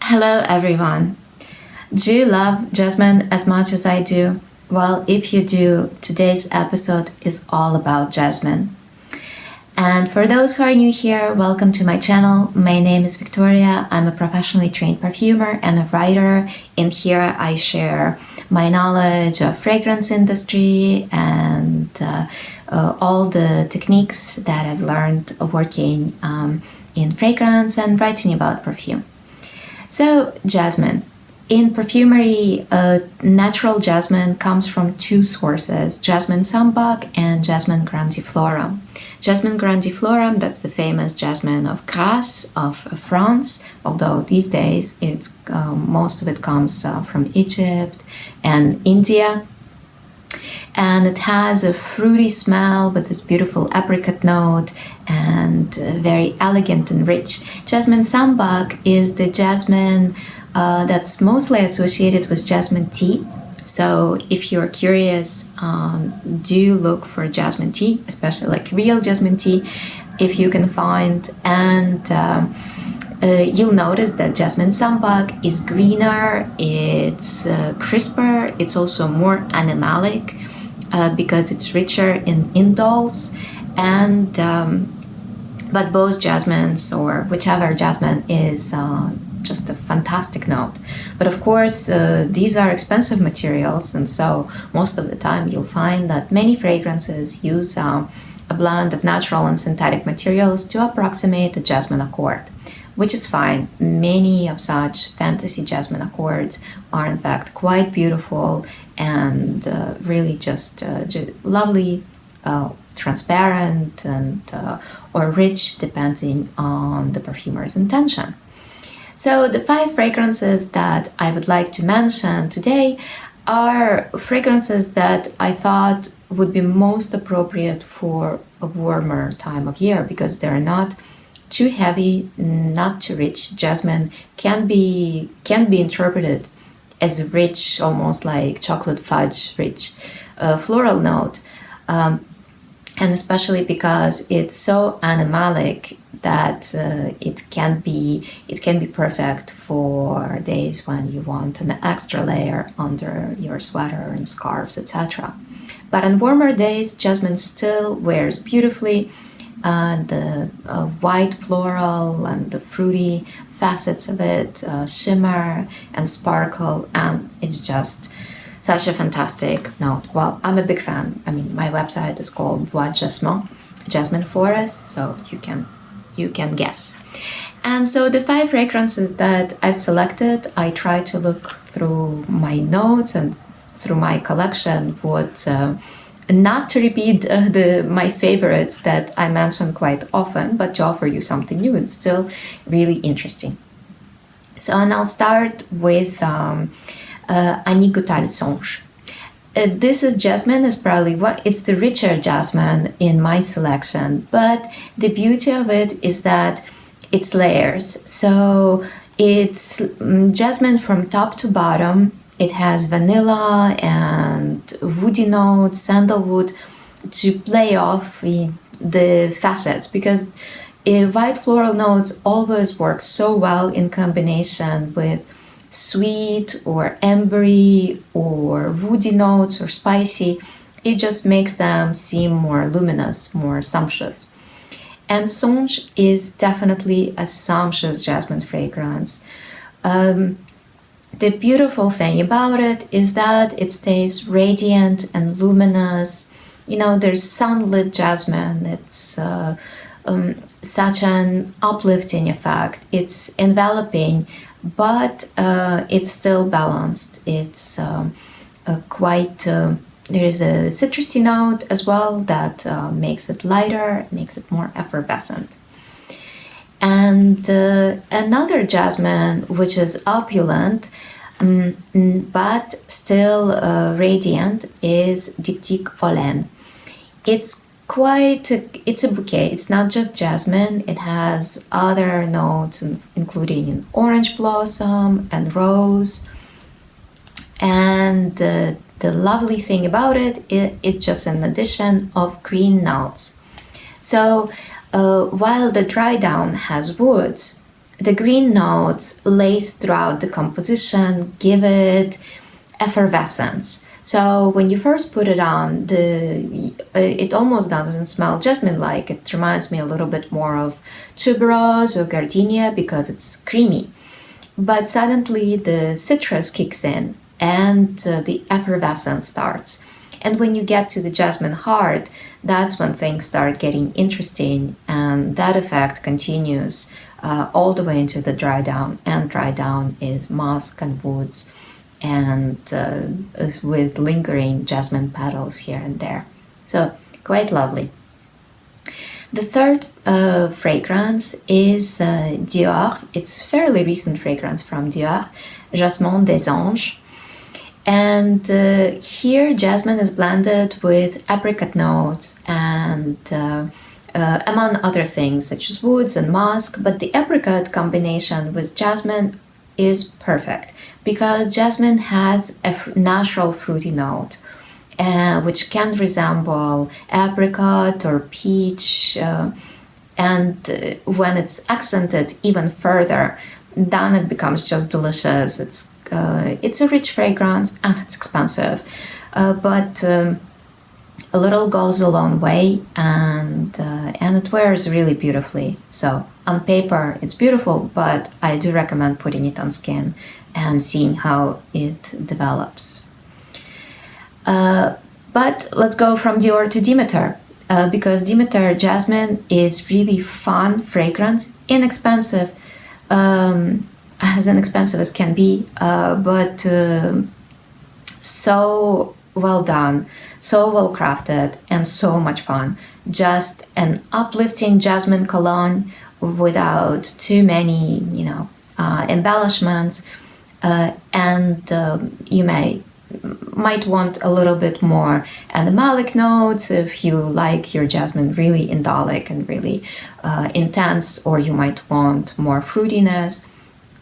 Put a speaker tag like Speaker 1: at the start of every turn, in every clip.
Speaker 1: Hello everyone. Do you love jasmine as much as I do? Well, if you do, today's episode is all about jasmine. And for those who are new here, welcome to my channel. My name is Victoria. I'm a professionally trained perfumer and a writer. In here I share my knowledge of fragrance industry and all the techniques that I've learned working in fragrance and writing about perfume. So, jasmine. In perfumery, natural jasmine comes from two sources, Jasmine sambac and Jasmine grandiflorum. Jasmine grandiflorum, that's the famous jasmine of Grasse of France, although these days most of it comes from Egypt and India. And it has a fruity smell with this beautiful apricot note and very elegant and rich. Jasmine sambac is the jasmine that's mostly associated with jasmine tea. So if you're curious, do look for jasmine tea, especially like real jasmine tea, if you can find. And you'll notice that jasmine sambac is greener, it's crisper, it's also more animalic because it's richer in indoles. And but both jasmines, or whichever jasmine, is just a fantastic note. But of course, these are expensive materials, and so most of the time you'll find that many fragrances use a blend of natural and synthetic materials to approximate a jasmine accord, which is fine. Many of such fantasy jasmine accords are in fact quite beautiful and really just lovely, transparent, and or rich, depending on the perfumer's intention. So the 5 fragrances that I would like to mention today are fragrances that I thought would be most appropriate for a warmer time of year because they're not too heavy, not too rich. Jasmine can be interpreted as a rich, almost like chocolate fudge rich floral note, and especially because it's so animalic that it can be perfect for days when you want an extra layer under your sweater and scarves, etc. But on warmer days, jasmine still wears beautifully. The white floral and the fruity facets of it shimmer and sparkle, and it's just such a fantastic note. Well, I'm a big fan. I mean, my website is called Bois Jasmin, Jasmine Forest, so you can guess. And so the 5 fragrances that I've selected, I try to look through my notes and through my collection what not to repeat my favorites that I mention quite often, but to offer you something new and still really interesting. So, and I'll start with Annick Goutal Songe. This is jasmine, is probably it's the richer jasmine in my selection, but the beauty of it is that it's layers. So it's jasmine from top to bottom. It has vanilla and woody notes, sandalwood, to play off the facets, because white floral notes always work so well in combination with sweet or ambery or woody notes or spicy. It just makes them seem more luminous, more sumptuous. And Songe is definitely a sumptuous jasmine fragrance. The beautiful thing about it is that it stays radiant and luminous. You know, there's sunlit jasmine. It's such an uplifting effect. It's enveloping, but it's still balanced. It's there is a citrusy note as well that makes it lighter, makes it more effervescent. And another jasmine which is opulent but still radiant is Diptyque Olène. It's a bouquet. It's not just jasmine. It has other notes, including orange blossom and rose. And the lovely thing about it's just an addition of green notes. So while the dry down has woods, the green notes laced throughout the composition give it effervescence. So when you first put it on, it almost doesn't smell jasmine-like. It reminds me a little bit more of tuberose or gardenia because it's creamy. But suddenly the citrus kicks in and the effervescence starts. And when you get to the jasmine heart, that's when things start getting interesting, and that effect continues all the way into the dry down. And dry down is musk and woods, and with lingering jasmine petals here and there. So quite lovely. The third fragrance is Dior. It's a fairly recent fragrance from Dior, Jasmin des Anges. And here jasmine is blended with apricot notes and among other things such as woods and musk, but the apricot combination with jasmine is perfect because jasmine has a natural fruity note which can resemble apricot or peach, and when it's accented even further, then it becomes just delicious. It's a rich fragrance and it's expensive, but a little goes a long way, and it wears really beautifully. So on paper it's beautiful, but I do recommend putting it on skin and seeing how it develops. But let's go from Dior to Demeter, because Demeter Jasmine is really fun fragrance, inexpensive, as inexpensive as can be, but so well done, so well crafted, and so much fun. Just an uplifting jasmine cologne without too many, embellishments, and you might want a little bit more animalic notes if you like your jasmine really indolic and really intense, or you might want more fruitiness.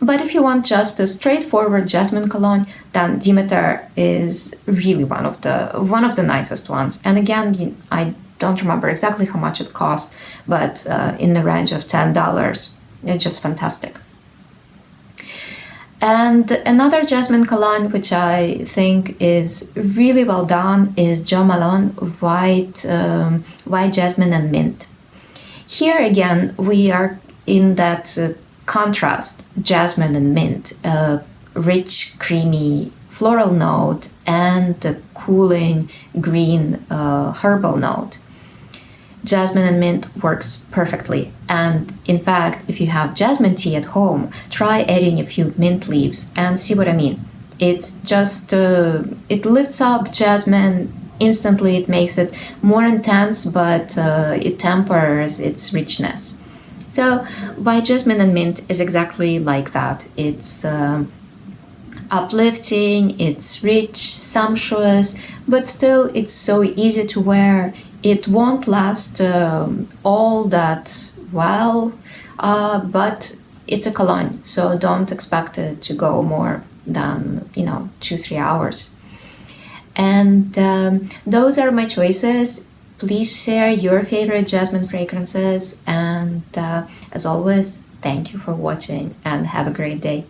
Speaker 1: But if you want just a straightforward jasmine cologne, then Demeter is really one of the nicest ones. And again, I don't remember exactly how much it costs, but in the range of $10. It's just fantastic. And another jasmine cologne which I think is really well done is Jo Malone White, White Jasmine and Mint. Here again, we are in that contrast, jasmine and mint, rich, creamy floral note and the cooling green herbal note. Jasmine and mint works perfectly, and in fact, if you have jasmine tea at home, try adding a few mint leaves and see what I mean. It's just, it lifts up jasmine instantly, it makes it more intense, but it tempers its richness. So White Jasmine and Mint is exactly like that. It's uplifting, it's rich, sumptuous, but still it's so easy to wear. It won't last all that well, but it's a cologne, so don't expect it to go more than 2-3 hours. And those are my choices. Please share your favorite jasmine fragrances, and as always, thank you for watching and have a great day.